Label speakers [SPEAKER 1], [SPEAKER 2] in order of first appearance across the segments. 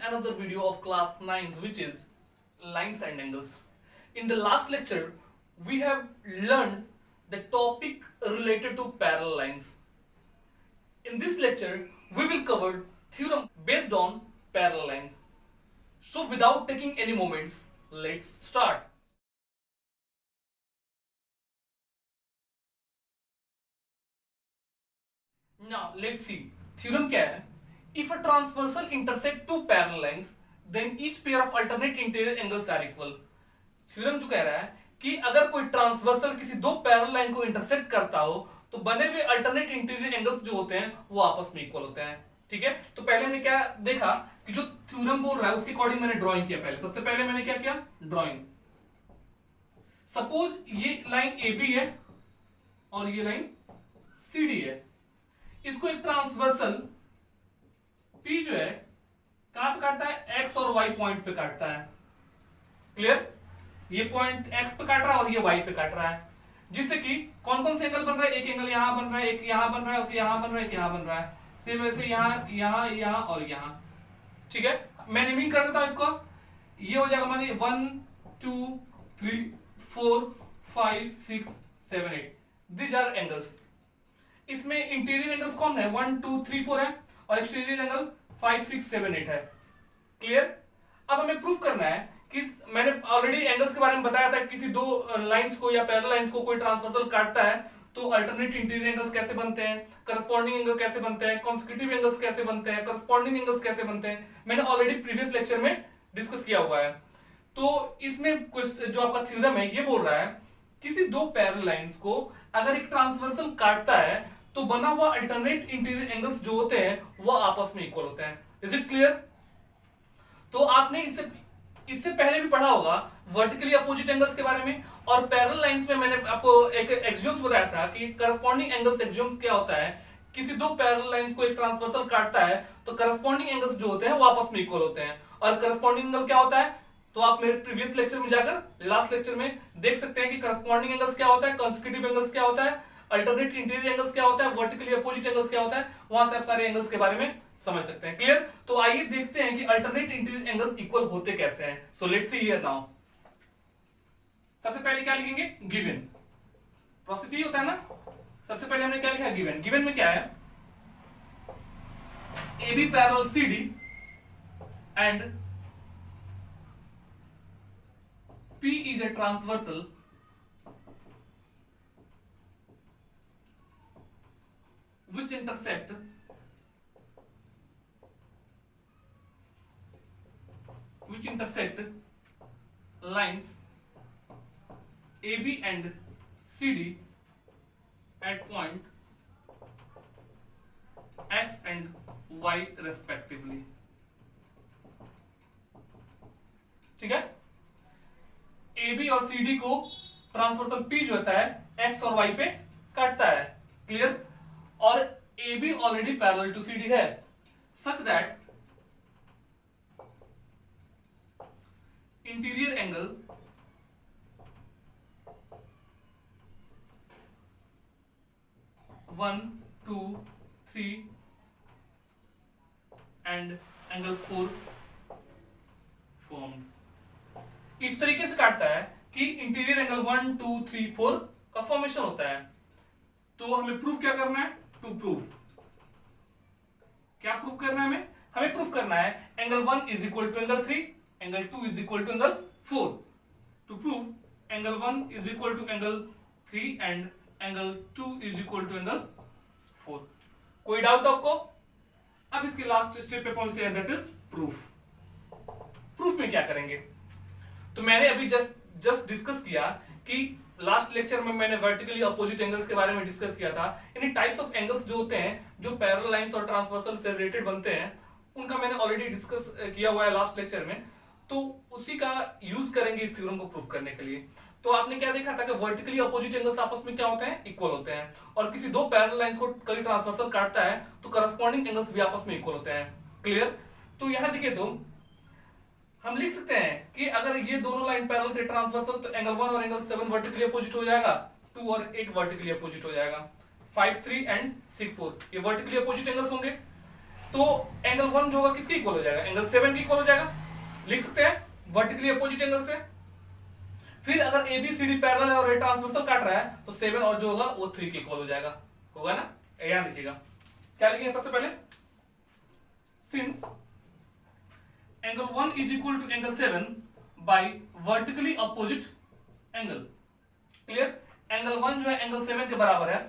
[SPEAKER 1] another video of class 9th, which is lines and angles. In the last lecture, we have learned the topic related to parallel lines. In this lecture, we will cover theorem based on parallel lines. So without taking any moments, let's start. Now let's see. Theorem क्या है? If a transversal intersect two parallel lines, then each pair of alternate interior angles are equal. Theorem जो कह रहा है कि अगर कोई transversal किसी दो पैरेलल लाइन को इंटरसेक्ट करता हो तो बने हुए अल्टरनेट इंटीरियर एंगल्स जो होते हैं वो आपस में इक्वल होते हैं. ठीक है, तो पहले हमने क्या देखा कि जो थ्योरम बोल रहा है उसके अकॉर्डिंग मैंने ड्राइंग किया. पहले सबसे पहले मैंने क्या किया, ड्राइंग. सपोज ये लाइन ए बी है और ये लाइन सी डी है. इसको एक ट्रांसवर्सल पी जो है कहां पे काटता है, एक्स और वाई पॉइंट पे काटता है. क्लियर, ये पॉइंट एक्स पे काट रहा है और ये वाई पे काट रहा है, जिससे कि कौन कौन से एंगल बन रहा है, एक एंगल यहां बन रहा है, एक यहां बन रहा है, यहां बन रहा है, एक यहां बन रहा है. सेम वैसे यहां यहां यहां और यहां. ठीक है, मैं नेमिंग कर देता हूं इसको. ये हो जाएगा मानिए 1 2 3 4 5 6 7 8. These are angles. इसमें इंटीरियर एंगल्स कौन है, 1 2 3 4 है और एक्सटीरियर एंगल 5 6 7 8 है. क्लियर. अब हमें प्रूफ करना है कि मैंने ऑलरेडी एंगल्स के बारे में बताया था. किसी दो लाइंस को या पैरेलल लाइंस को कोई ट्रांसवर्सल काटता है तो अल्टरनेट इंटीरियर एंगल्स कैसे बनते हैं, करस्पॉन्डिंग एंगल कैसे बनते हैं, कॉन्सेक्यूटिव एंगल्स कैसे बनते हैं, करस्पॉन्डिंग एंगल्स कैसे बनते हैं, मैंने ऑलरेडी प्रीवियस लेक्चर में डिस्कस किया हुआ है. तो इसमें कुछ जो आपका थ्योरम है ये बोल रहा है किसी दो पैरेलल लाइंस को अगर एक ट्रांसवर्सल काटता है तो बना हुआ अल्टरनेट इंटीरियर एंगल्स जो होते हैं वो आपस में इक्वल होते हैं. Is it clear. तो आपने इससे पहले भी पढ़ा होगा वर्टिकली अपोजिट एंगल्स के बारे में, और पैरेलल लाइंस में मैंने आपको एक एक्सियोम्स बताया था कि करस्पॉन्डिंग एंगल्स एक्सियोम्स क्या होता है. किसी दो पैरेलल लाइंस को एक ट्रांसवर्सल काटता है तो करस्पॉन्डिंग एंगल्स जो होते हैं वो आपस में इक्वल होते हैं. और करस्पॉन्डिंग एंगल क्या होता है तो आप मेरे प्रीवियस लेक्चर में जाकर लास्ट लेक्चर में देख सकते हैं कि करस्पॉन्डिंग एंगल्स क्या होता है, कॉन्सेक्यूटिव एंगल्स क्या होता है, अल्टरनेट इंटीरियर एंगल्स क्या होता है, वर्टिकली अपोजिट एंगल्स क्या होता है. वहां से आप सारे एंगल्स के बारे में समझ सकते हैं. क्लियर. तो आइए देखते हैं कि अल्टरनेट इंटीरियर एंगल्स इक्वल होते कैसे हैं. सो लेट्स सी हियर नाउ. सबसे पहले क्या लिखेंगे, गिवन. प्रोसेस यही होता है ना. सबसे पहले हमने क्या लिखा, गिवन. गिवन में क्या है, A B parallel C D and P is a transversal which intersect lines AB and CD at point X and Y respectively. ठीक है. AB और CD को ट्रांसवर्सल P जो होता है X और Y पे काटता है. क्लियर. और AB already parallel to CD है, such that interior angle one two three and angle 4 formed. इस तरीके से काटता है कि इंटीरियर एंगल 1 2 3 4 का फॉर्मेशन होता है. तो हमें प्रूफ क्या करना है, टू प्रूव. क्या प्रूफ करना है हमें प्रूफ करना है angle 1 is equal to angle 3, angle 2 is equal to angle 4. To prove angle 1 is equal to angle 3 and angle 2 is equal to angle 4. कोई डाउट आपको. अब इसके लास्ट स्टेप पे पहुंचते हैं, दैट इज प्रूफ. प्रूफ में क्या करेंगे, तो मैंने अभी जस्ट डिस्कस किया कि लास्ट लेक्चर में मैंने वर्टिकली अपोजिट एंगल्स के बारे में डिस्कस किया था. यानी टाइप्स ऑफ एंगल्स जो होते हैं जो पैरेलल लाइंस और ट्रांसवर्सल से रिलेटेड बनते हैं उनका मैंने ऑलरेडी डिस्कस किया हुआ है लास्ट लेक्चर में. तो उसी का यूज करेंगे इस थ्योरम को प्रूव करने के लिए. तो आपने क्या देखा था कि वर्टिकली अपोजिट एंगल्स आपस में क्या होते हैं, इक्वल होते हैं. और किसी दो पैरेलल लाइंस को कभी ट्रांसवर्सल काटता है तो करस्पॉन्डिंग एंगल्स भी आपस में इक्वल होते हैं. क्लियर. तो यहां देखिए तो हम लिख सकते हैं कि अगर ये दोनों लाइन पैरेलल थे ट्रांसवर्सल तो एंगल 1 और एंगल 7 वर्टिकली अपोजिट हो जाएगा, 2 और 8 वर्टिकली अपोजिट हो जाएगा, 5 3 एंड 6 4 ये वर्टिकली अपोजिट एंगल्स होंगे. तो एंगल 1 जो होगा किसके इक्वल हो जाएगा, एंगल 7 के इक्वल हो जाएगा, लिख सकते हैं वर्टिकली अपोजिट एंगल से। फिर अगर A B C D parallel है और ये ट्रांसवर्सल काट रहा है तो 7 और जो होगा वो 3 के इक्वल हो जाएगा, होगा ना। यहां लिखिएगा, क्या लिखेंगे सबसे पहले, since angle 1 is equal to angle 7 by vertically opposite angle. Clear, angle 1 जो है एंगल 7 के बराबर है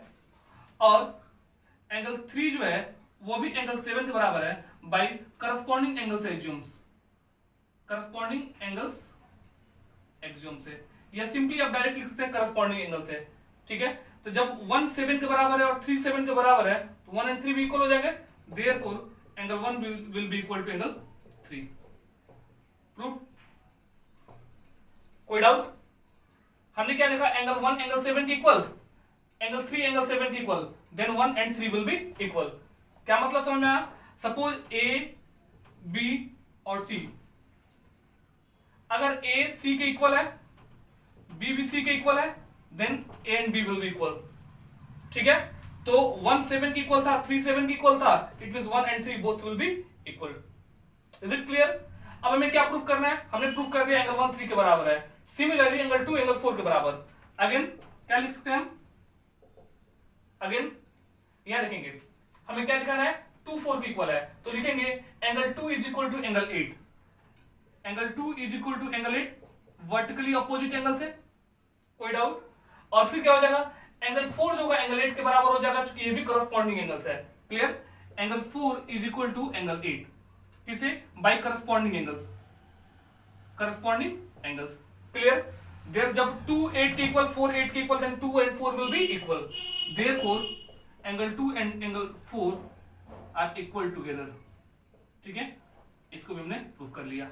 [SPEAKER 1] और एंगल 3 जो है वो भी एंगल 7 के बराबर है by corresponding angles axioms, corresponding angles axiom से, या सिंपली आप डायरेक्ट लिख सकते हैं करस्पॉन्डिंग एंगल से। ठीक है, तो जब 1 7 के बराबर है और 3 7 के बराबर है तो 1 एंड 3 भी इक्वल हो जाएंगे, therefore angle 1 will be equal to angle 3। Prove, कोई डाउट? हमने क्या देखा, एंगल 1 एंगल 7 के इक्वल, एंगल 3 एंगल 7 के equal, then 1 and 3 will be equal. क्या मतलब समझ में आया? सपोज ए बी और सी, अगर ए सी के इक्वल है, बी भी सी के इक्वल है, then A and B will be equal. ठीक है, तो 1 7 के इक्वल था, 3 7 के इक्वल था, it means 1 and 3 both will be equal. Is it clear? अब हमें क्या प्रूफ करना है, हमने प्रूफ कर दिया एंगल 1 3 के बराबर है, सिमिलरली एंगल 2 एंगल 4 के बराबर। अगेन क्या लिख सकते हैं हम, अगेन यहां देखेंगे हमें क्या दिखाना है, 2 4 के इक्वल है, तो लिखेंगे angle 2 is equal to angle 8, angle 2 is equal to angle 8 vertically opposite angle से। कोई डाउट? और फिर क्या हो जाएगा, एंगल 4 जो होगा एंगल 8 के बराबर हो जाएगा, क्योंकि ये भी करस्पॉन्डिंग एंगल्स है। Clear, angle 4 is equal to angle 8, किसे, by corresponding angles, corresponding angles. Clear, there जब 2 8 के इक्वल, 4 8 के equal, then 2 and 4 will be equal, therefore angle 2 and angle 4 are equal together. ठीक है, इसको भी हमने प्रूफ कर लिया।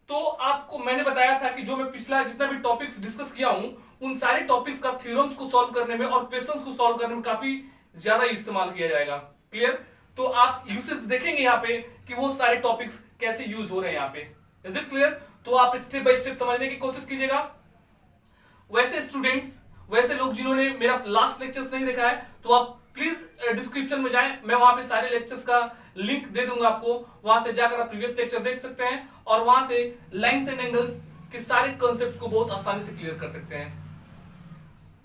[SPEAKER 1] तो आपको मैंने बताया था कि जो मैं पिछला जितना भी टॉपिक्स डिस्कस किया हूं उन सारे टॉपिक्स का थ्योरम्स को सॉल्व करने में और क्वेश्चंस को सॉल्व करने में काफी ज्यादा इस्तेमाल किया जाएगा। क्लियर, तो आप यूसेज देखेंगे यहाँ पे कि वो सारे टॉपिक्स कैसे यूज हो रहे हैं यहाँ पे। Is it clear? तो आप स्टेप बाय स्टेप समझने की कोशिश कीजिएगा। वैसे स्टूडेंट्स, वैसे लोग जिन्होंने मेरा लास्ट लेक्चर्स नहीं देखा है, तो आप प्लीज डिस्क्रिप्शन में जाएं, मैं वहां पे सारे लेक्चर्स का लिंक दे दूंगा आपको, वहां से जाकर आप प्रीवियस लेक्चर देख सकते हैं और वहां से लाइंस एंड एंगल्स के सारे कॉन्सेप्ट्स को बहुत आसानी से क्लियर कर सकते हैं।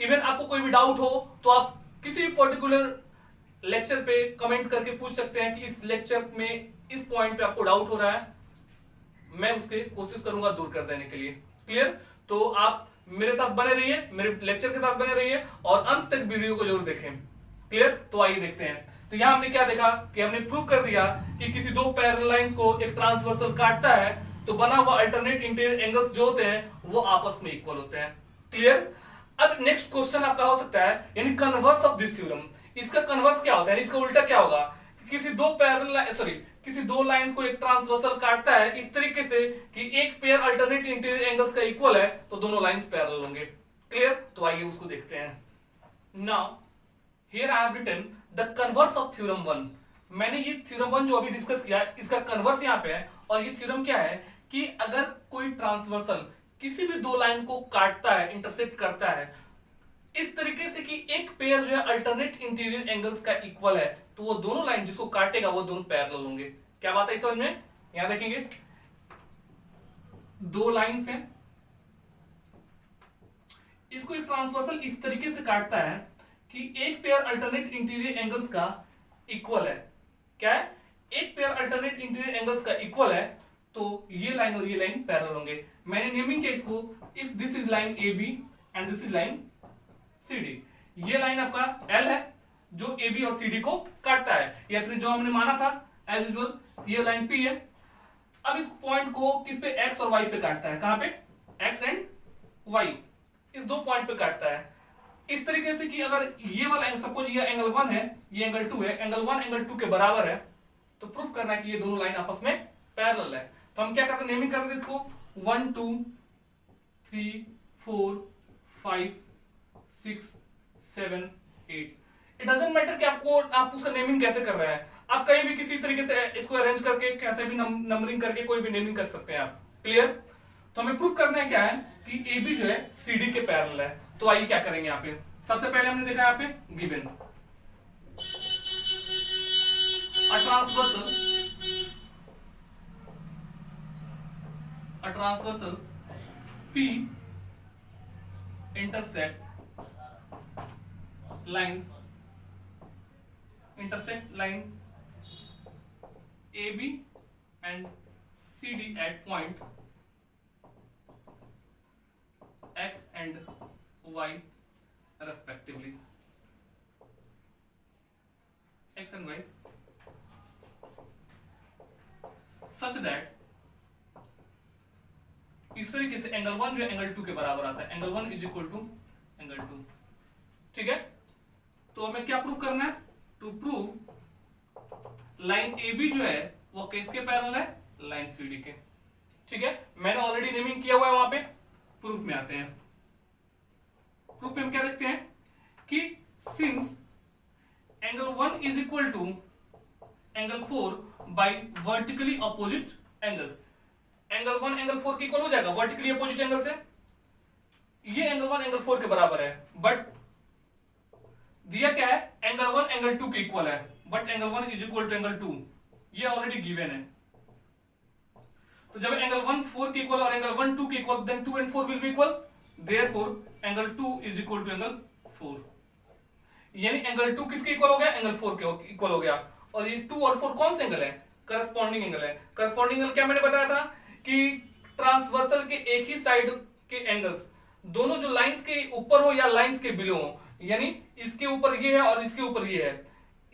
[SPEAKER 1] इवन आपको कोई भी डाउट हो तो आप किसी भी पर्टिकुलर लेक्चर पे कमेंट करके पूछ सकते हैं कि इस लेक्चर में इस पॉइंट पे आपको डाउट हो रहा है, मैं उसके कोशिश करूंगा दूर कर देने के लिए। क्लियर, तो आप मेरे साथ बने रहिए, मेरे लेक्चर के साथ बने रहिए और अंत तक वीडियो को जरूर देखें। क्लियर, तो आइए देखते हैं। तो यहां हमने क्या देखा कि हमने प्रूव कर दिया कि किसी दो पैरेलल लाइंस को एक ट्रांसवर्सल काटता है तो बना हुआ अल्टरनेट इंटीरियर एंगल्स जो होते हैं वो आपस में इक्वल होते हैं। क्लियर, अब नेक्स्ट क्वेश्चन आपका हो सकता है, यानी कन्वर्स ऑफ दिस थ्योरम, इसका कन्वर्स क्या होता है, इसका उल्टा क्या होगा कि किसी दो लाइंस को एक ट्रांसवर्सल काटता है इस तरीके से कि एक पेयर अल्टरनेट इंटीरियर एंगल्स का इक्वल है तो दोनों लाइंस पैरेलल होंगे। क्लियर, तो आइए उसको देखते हैं। Now here I have written the converse of theorem 1। मैंने ये थ्योरम 1 जो अभी डिस्कस किया इसका कन्वर्स यहां पे है, और ये थ्योरम क्या है कि अगर कोई ट्रांसवर्सल किसी भी दो लाइन को काटता है, इंटरसेक्ट करता है इस तरीके से कि एक पेयर जो है अल्टरनेट इंटीरियर एंगल्स का इक्वल है, तो वो दोनों लाइन जिसको काटेगा वो दोनों पैरेलल होंगे। क्या बात है समझ में? यहां देखेंगे दो लाइंस हैं, इसको एक ट्रांसवर्सल इस तरीके से काटता है कि एक पेयर अल्टरनेट इंटीरियर एंगल्स का इक्वल है। क्या है? एक पेयर अल्टरनेट इंटीरियर एंगल्स का इक्वल है तो ये लाइन और ये लाइन पैरेलल होंगे। मैंने नेमिंग किया इसको, if this is line A B and this is line C D. ये लाइन आपका एल है जो ए बी और सी डी को काटता है, या फिर जो हमने माना था एज यूजुअल ये लाइन पी है। अब इस पॉइंट को किस पे, एक्स और वाई पे काटता है। कहां पे? एक्स एंड वाई, इस दो पॉइंट पे काटता है इस तरीके से कि अगर ये वाला एंगल, सपोज ये एंगल 1 है, ये एंगल 2 है, एंगल 1 एंगल 2 के बराबर है, तो प्रूफ करना है कि ये दोनों लाइन आपस में पैरेलल है। तो हम क्या करते हैं, नेमिंग करते हैं इसको 1 2 3 4 5 6 7 8। इट डजंट मैटर कि आप उसका नेमिंग कैसे कर रहे हैं, आप कहीं भी किसी तरीके से इसको अरेंज करके कैसे भी नंबरिंग करके कोई भी नेमिंग कर सकते हैं आप। क्लियर, तो हमें प्रूफ करना है क्या है कि ए बी जो है सी डी के पैरेलल है। तो आइए क्या करेंगे यहाँ पे, सबसे पहले हमने देखा यहाँ पे given transversal P intersect line AB and CD at point X and Y respectively. X and Y such that इस तरीके से एंगल 1 जो है एंगल 2 के बराबर आता है। Angle 1 is equal to angle 2। ठीक है, तो हमें क्या प्रूव करना है? टू प्रूव लाइन AB जो है वो किसके पैरेलल है? लाइन CD के। ठीक है, मैंने ऑलरेडी नेमिंग किया हुआ है वहां पे। प्रूफ में आते हैं। प्रूफ में हम क्या देखते हैं कि since angle 1 is equal to angle 4 by vertically opposite angles. Angle 1 angle 4 के इक्वल हो जाएगा वर्टिकली अपोजिट एंगल से। ये एंगल 1 एंगल 4 के बराबर है, बट दिया क्या है? एंगल 1 एंगल 2 के इक्वल है, but angle 1 is equal to angle 2, ये ऑलरेडी गिवन है। तो जब एंगल 1 4 के इक्वल और एंगल 1 2 के equal, then 2 and 4 will be equal, therefore angle 2 is equal to angle 4। यानी एंगल 2 किसके इक्वल हो गया? एंगल 4 के इक्वल हो गया। और ये 2 और 4 कौन से एंगल है? करस्पॉन्डिंग एंगल है। करस्पॉन्डिंग एंगल क्या मैंने बताया था कि ट्रांसवर्सल के एक ही साइड के एंगल्स दोनों जो लाइंस के ऊपर हो या लाइंस के बिलो हो, यानी इसके ऊपर ये है और इसके ऊपर ये है,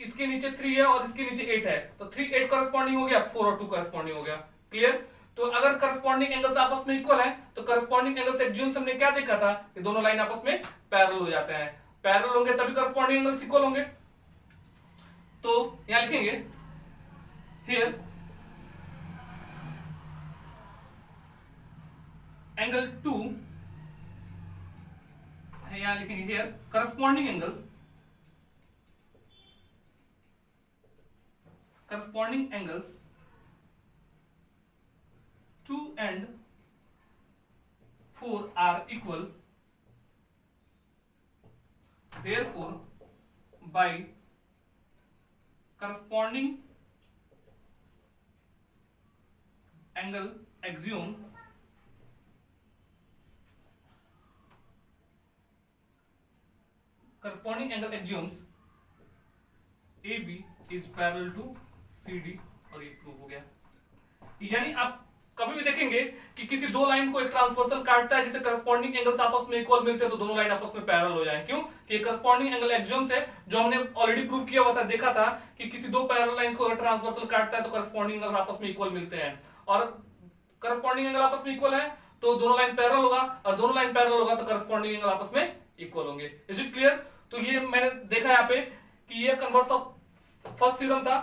[SPEAKER 1] इसके नीचे 3 है और इसके नीचे 8 है, तो 3 8 करस्पॉन्डिंग हो गया, 4 और 2 करस्पॉन्डिंग हो गया। क्लियर? तो अगर करस्पॉन्डिंग एंगल्स आपस में इक्वल है तो करस्पॉन्डिंग एंगल्स एक्सियम्स हमने क्या देखा था कि दोनों लाइन आपस में पैरेलल हो जाते हैं। पैरेलल होंगे तभी करस्पॉन्डिंग एंगल्स इक्वल होंगे। तो यहां लिखेंगे हियर एंगल 2 है, यहां लिखेंगे here corresponding angles 2 and 4 are equal, therefore by corresponding angle axiom corresponding angle axioms AB is parallel to CD, और ये प्रूव हो गया। यानी आप कभी भी देखेंगे कि किसी दो लाइन को एक ट्रांसवर्सल काटता है जिसे करस्पॉन्डिंग एंगल्स आपस में इक्वल मिलते हैं, तो दोनों लाइन आपस में पैरेलल हो जाएं। क्यों? कि करस्पॉन्डिंग एंगल एक्सियम्स है जो हमने ऑलरेडी प्रूव किया हुआ था, देखा था कि किसी दो पैरेलल लाइंस को अगर ट्रांसवर्सल काटता है तो करस्पॉन्डिंग एंगल्स आपस में इक्वल मिलते हैं, और करस्पॉन्डिंग एंगल आपस में इक्वल है तो दोनों लाइन पैरेलल होगा, और दोनों लाइन पैरेलल होगा तो करस्पॉन्डिंग एंगल आपस में इक्वल होंगे। Is it clear? तो ये मैंने देखा यहाँ पे कि ये कन्वर्स ऑफ फर्स्ट थ्योरम था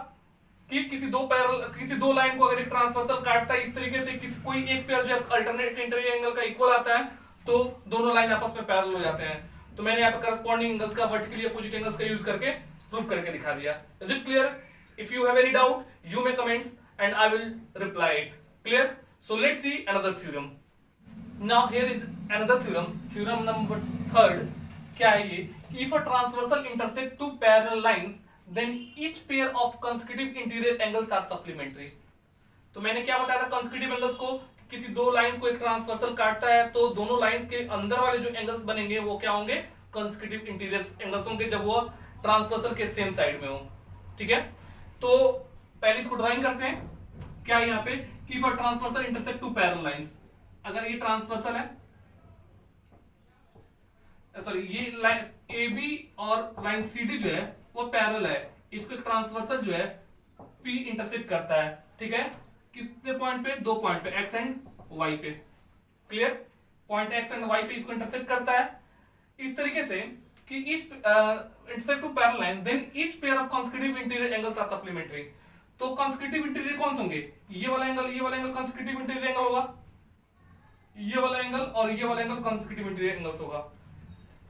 [SPEAKER 1] कि किसी दो लाइन को अगर एक ट्रांसवर्सल काटता है इस तरीके से, किसी कोई एक पेयर जो अल्टरनेट इंटीरियर एंगल का इक्वल आता है तो दोनों लाइन आपस में पैरेलल हो जाते हैं। तो मैंने यहाँ पे करस्पॉन्डिंग एंगल्स का वर्टिकली अपोजिट एंगल्स का यूज करके प्रूफ करके दिखा दिया। Is it clear? If you have any doubt you may comments and I will reply it. Clear? So let's see another theorem. Now here is another theorem, theorem number 3। क्या है ये? If a transversal intersect two parallel lines then each pair of consecutive interior angles are supplementary। तो मैंने क्या बताया था consecutive angles को? किसी दो लाइंस को एक ट्रांसवर्सल काटता है तो दोनों लाइंस के अंदर वाले जो एंगल्स बनेंगे वो क्या होंगे? consecutive interior angles होंगे जब वो ट्रांसवर्सल के सेम साइड में हो। ठीक है, तो पहले इसको ड्राइंग करते हैं। क्या है यहाँ पे? If a transversal intersect two parallel lines, अगर ये ट्रांसवर्सल है, सॉरी ये लाइन AB और लाइन CD जो है वो पैरेलल है, इसको एक ट्रांसवर्सल जो है P इंटरसेक्ट करता है। ठीक है, कितने पॉइंट पे? 2 पॉइंट पे, X एंड Y पे। Clear? Point X and Y पे इसको इंटरसेक्ट करता है इस तरीके से कि each intersect two parallel lines, then each pair of consecutive interior angles are supplementary। तो consecutive interior कौन से होंगे? ये वाला एंगल consecutive interior एंगल होगा, ये वाला एंगल और ये वाला एंगल consecutive interior एंगल्स होगा।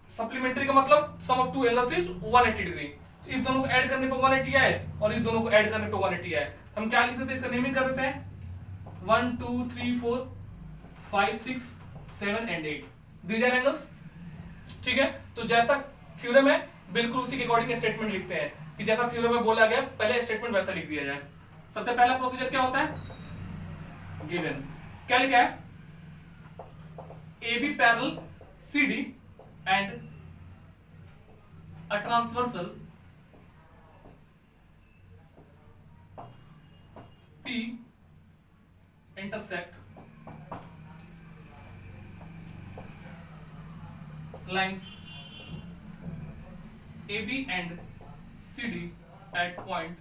[SPEAKER 1] सप्लीमेंट्री का मतलब sum of two angles is 180 degree. इस दोनों को ऐड करने पे 180 आए और इस दोनों को ऐड करने पे 180 आए। हम क्या लिख देते हैं? इसका नेमिंग कर देते हैं 1 2 3 4 5 6 7 एंड 8 दीज आर एंगल्स। ठीक है, तो जैसा थ्योरम है बिल्कुल उसी के अकॉर्डिंग स्टेटमेंट लिखते हैं कि जैसा थ्योरम में बोला गया पहले स्टेटमेंट वैसा लिख दिया जाए। सबसे पहला प्रोसीजर क्या होता है, गिवन क्या लिखा है, A B parallel C D and a transversal P intersect lines AB and CD at point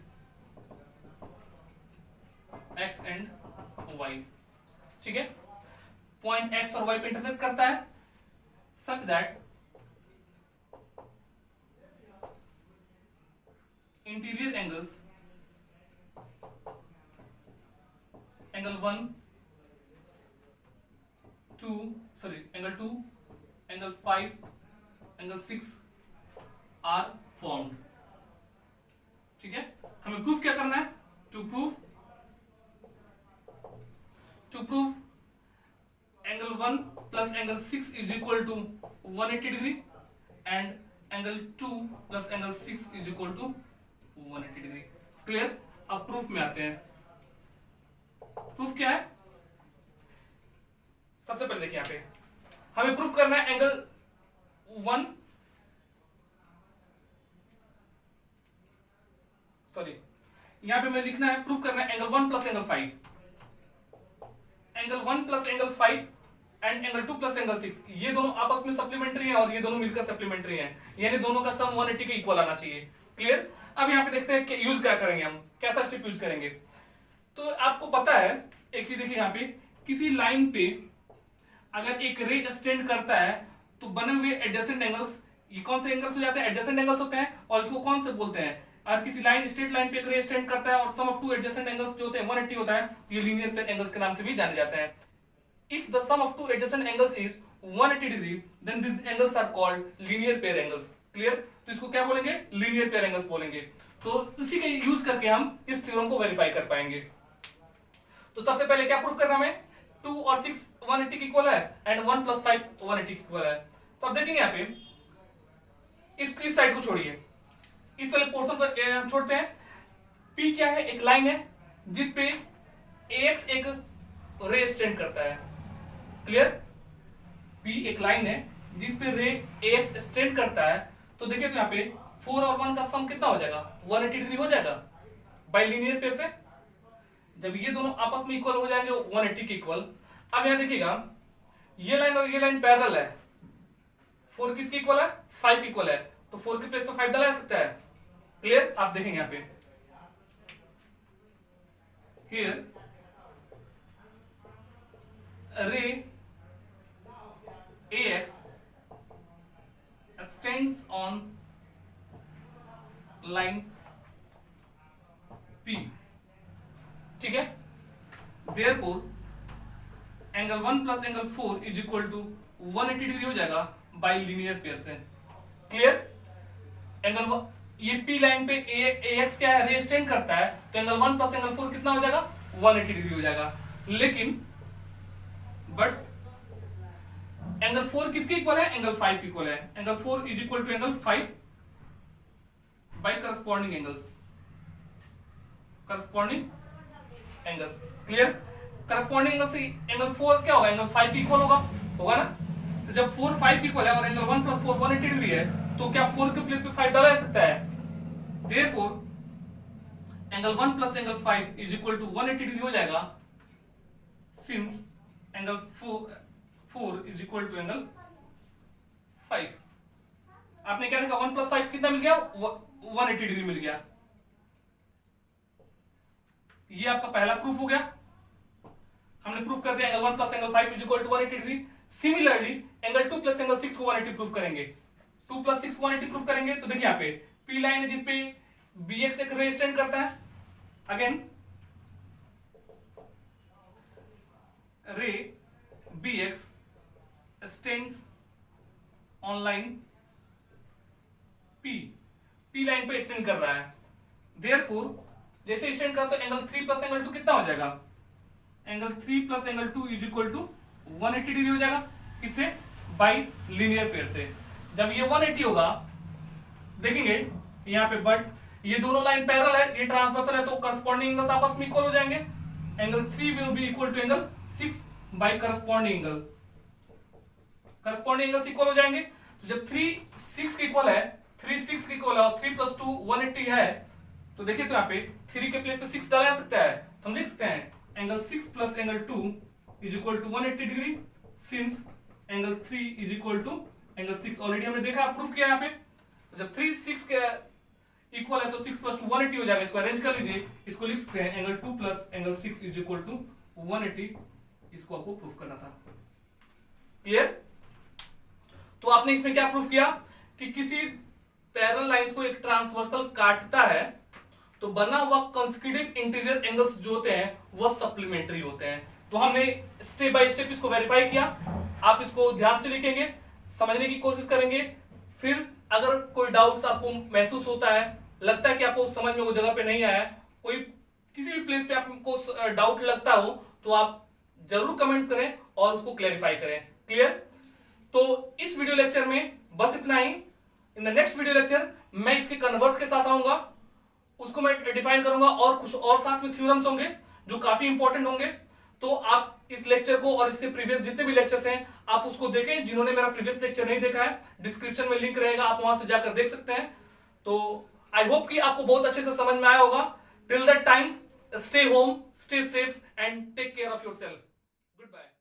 [SPEAKER 1] X and Y। ठीक है, पॉइंट X और Y पे इंटरसेक्ट करता है such that interior angles angle 1 2 sorry angle 2 angle 5 angle 6 are formed। ठीक है, हमें proof क्या करना है, to prove angle 1 plus angle 6 is equal to 180 degree and angle 2 plus angle 6 is equal to 180 degree। Clear, अब proof में आते हैं। प्रूफ क्या है, सबसे पहले देखिए यहां पे हमें प्रूफ करना है एंगल 1 सॉरी यहां पे मैं लिखना है प्रूफ करना है angle 1 plus angle 5, angle 1 plus angle 5 and angle 2 plus angle 6, ये दोनों आपस में सप्लीमेंट्री हैं और ये दोनों मिलकर सप्लीमेंट्री हैं, यानी दोनों का सम 180 के इक्वल आना चाहिए। क्लियर, अब यहां पे देखते हैं कि यूज क्या करेंगे, हम कैसा स्टेप यूज करेंगे। तो आपको पता है एक चीज देखिए, यहां पे किसी लाइन पे अगर एक रे स्टैंड करता है तो बने हुए एडजेसेंट एंगल्स, ये कौन से एंगल्स हो जाते हैं, एडजेसेंट एंगल्स होते हैं, और इसको कौन से बोलते हैं, और किसी लाइन स्ट्रेट लाइन पे एक रे स्टैंड करता है और सम ऑफ टू एडजेसेंट एंगल्स जो होते हैं 180 होता है, ये लीनियर पेयर एंगल्स के नाम से भी जाने जाते हैं। If the sum of two adjacent angles is 180 degree then this angles are called linear pair angles. Clear, तो इसको क्या बोलेंगे, लीनियर पेयर एंगल्स बोलेंगे। तो इसी के यूज करके हम इस थ्योरम को वेरीफाई कर पाएंगे। तो सबसे पहले क्या प्रूफ करना हमें, 2 और 6 180 के इक्वल है एंड 1 प्लस 5 180 के इक्वल है। तो अब देखेंगे यहाँ पे इस साइड को छोड़िए, इस वाले पोर्शन को छोड़ते हैं। P क्या है, एक लाइन है जिसपे AX एक रे स्टैंड करता है। क्लियर, P एक लाइन है जिसपे रे AX स्टैंड करता है। तो देखिए तो यहाँ पे 4 और 1 का सम कितना हो जाएगा, 180 डिग्री हो जाएगा बाय लीनियर पेयर से। जब ये दोनों आपस में इक्वल हो जाएंगे 180 के इक्वल। अब यहां देखिएगा ये लाइन और ये लाइन पैरेलल है, 4 किसके इक्वल है, 5 के इक्वल है, तो 4 के प्लेस पे 5 डाला जा सकता है। क्लियर, आप देखेंगे यहां पे हियर रे AX stands on line P। ठीक है, therefore angle 1 plus angle 4 is equal to 180 degree हो जाएगा बाय लीनियर पेयर से। क्लियर, एंगल ये P लाइन पे AX क्या है, रे स्टैंड करता है, तो एंगल 1 प्लस एंगल 4 कितना हो जाएगा, 180 डिग्री हो जाएगा। लेकिन बट एंगल 4 किसके इक्वल है, एंगल 5 के इक्वल है। Angle 4 is equal to angle 5 by corresponding angles, corresponding angles. Clear, corresponding angle से एंगल 4 क्या होगा, एंगल 5 इक्वल होगा ना। तो जब 4 5 इक्वल है और एंगल 1 प्लस 4 180 डिग्री है, तो क्या 4 के प्लेस पे 5 डाला जा सकता है। Therefore angle 1 plus angle 5 is equal to 180 degree हो जाएगा, since angle 4 is equal to angle 5। आपने क्या देखा, 1 प्लस 5 कितना मिल गया, 180 डिग्री मिल गया। ये आपका पहला प्रूफ हो गया, हमने प्रूफ कर दिया angle 1 plus angle 5 is equal to 180 degree. Similarly angle 2 plus angle 6 को 180 प्रूफ करेंगे, 2 प्लस 6 को 180 प्रूफ करेंगे। तो देखिए यहाँ पे P लाइन है जिसपे BX एक रे स्टैंड करता है, अगेन रे BX stands on line P line पे स्टैंड कर रहा है। देयरफॉर जैसे स्टैंड का तो एंगल 3 प्लस एंगल 2 कितना हो जाएगा, angle 3 plus angle 2 is equal to 180 degree हो जाएगा, किससे, बाय लीनियर पेयर से। जब ये 180 होगा देखेंगे यहाँ पे, बट ये दोनों लाइन पैरेलल है, ये ट्रांसवर्सल है, तो करस्पॉन्डिंग एंगल्स आपस में इक्वल हो जाएंगे। Angle 3 will be equal to angle 6 by corresponding angle, corresponding angles equal हो जाएंगे। तो जब 3 6 के इक्वल है, 3 6 के इक्वल है और 3 + 2 180 है, तो देखिए तो यहाँ पे 3 के प्लेस पे 6 डाला जा सकता है, तो हम लिख सकते हैं angle 6 + angle 2 is equal to 180 degree, since angle 3 is equal to angle 6। Already हमने देखा, प्रूफ किया यहाँ पे। तो जब 3 6 के इक्वल है तो 6 + 2 180 हो जाएगा, इसको अरेंज कर लीजिए, इसको लिख सकते हैं angle 2 + angle 6 is equal to 180। इसको आपको प्रूफ करना था। क्लियर? तो आपने इसमें क्या प्रूफ किया कि किसी पैरेलल लाइंस को एक ट्रांसवर्सल काटता है तो बना हुआ कंसेक्यूटिव इंटीरियर एंगल्स जो होते हैं वह सप्लीमेंट्री होते हैं। तो हमने स्टेप बाय स्टेप इसको वेरीफाई किया। आप इसको ध्यान से लिखेंगे, समझने की कोशिश करेंगे, फिर अगर कोई डाउट्स आपको महसूस होता है, लगता है कि आपको समझ में वो जगह पे नहीं आया, कोई किसी भी प्लेस पे आपको डाउट लगता हो, तो आप जरूर कमेंट्स करें और उसको क्लैरिफाई करें। क्लियर? तो इस वीडियो लेक्चर में बस इतना ही। In the next video lecture मैं इसके कन्वर्स के साथ आऊंगा, उसको मैं डिफाइन करूंगा और कुछ और साथ में थ्योरम्स होंगे जो काफी इंपॉर्टेंट होंगे। तो आप इस लेक्चर को और इसके प्रीवियस जितने भी लेक्चर्स हैं आप उसको देखें। जिन्होंने मेरा प्रीवियस लेक्चर नहीं देखा है, डिस्क्रिप्शन में लिंक रहेगा, आप वहां से जाकर देख सकते हैं। तो आई होप कि आपको बहुत अच्छे से समझ में आया होगा। Till that time, stay home, stay safe and take care of yourself. Good bye.